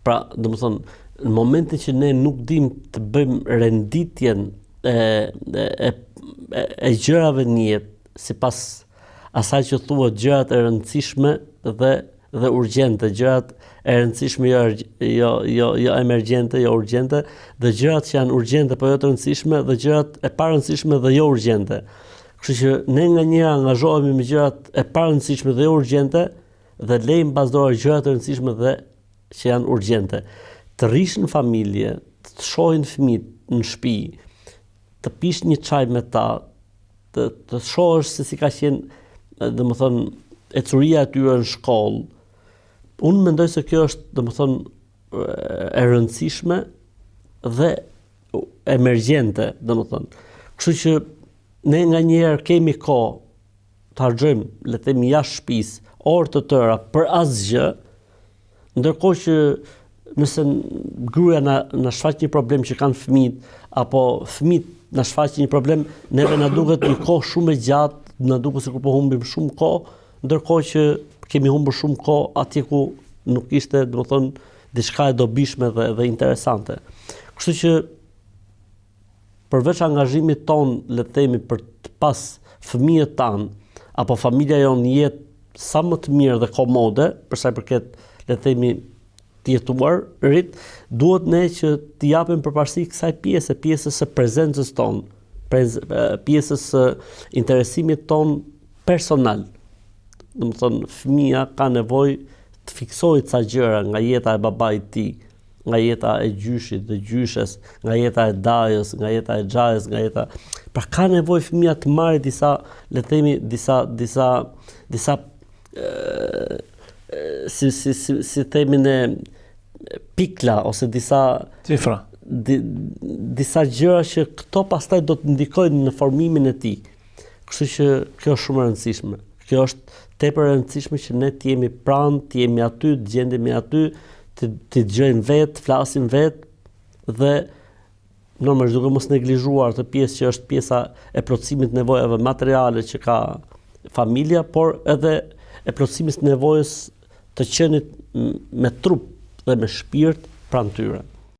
Pra, domethënë, në momentin që ne nuk dim të bëjmë renditjen e gjërave në jetë, sipas asaj që thuhet gjërat e rëndësishme dhe urgjente, gjërat e rëndësishme jo emergjente, jo urgjente, dhe gjërat që janë urgjente po jo të rëndësishme, dhe gjërat e pa rëndësishme dhe jo urgjente. Kështu që ne nganjëherë angazhohemi me gjërat e pa rëndësishme dhe jo urgjente dhe lejmë pasdore gjërat e rëndësishme dhe që janë urgjente. Të rish në familje, të shohin fëmijët në shtëpi, të pish një çaj me ta, të shohësh se si ka qenë, domethënë, ecuria e tyre në shkollë. Unë mendoj se kjo është, domethënë, e rëndësishme dhe emergjente, domethënë. Kështu që ne nganjëherë kemi kohë të harxojmë, le të themi jashtë shtëpisë, orë të tëra për asgjë, ndërkohë që nëse gruaja na shfaq një problem që kanë fëmijët, apo fëmijët na shfaqin një problem, neve na duket një kohë shumë e gjatë, na duket sikur po humbim shumë kohë, ndërkohë që kemi humbur shumë kohë atje ku nuk ishte, domethënë, diçka e dobishme dhe interesante. Kështu që përveç angazhimit ton, le të themi, për të pas fëmijët tanë, apo familja jonë jetë sa më të mirë dhe komode, për sa i përket, le të themi, të jetuar rit, duhet ne që të japim përparësi kësaj pjesës së prezencës tonë, pjesës së interesimit ton personal. Domethënë, fëmia ka nevojë të fiksojë ca gjëra nga jeta e babait të tij, nga jeta e gjyshit dhe gjyshes, nga jeta e dajës, nga jeta e xhajës, nga jeta. Pra ka nevojë fëmia të marrë disa, le të themi, disa si themin e pikla ose disa cifra. Disa gjëra që këto pastaj do të ndikojnë në formimin e tij. Kështu që kjo është shumë e rëndësishme. Kjo është tepër e rëndësishme që ne të jemi pranë, të jemi aty, të gjendemi aty, të dëgjojmë vetë, flasim vetë dhe normalisht duke mos neglizhuar të pjesë që është pjesa e plotësimit të nevojave materiale që ka familja, por edhe e plotësimit të nevojës të qenit me trup dhe me shpirt pranë tyre.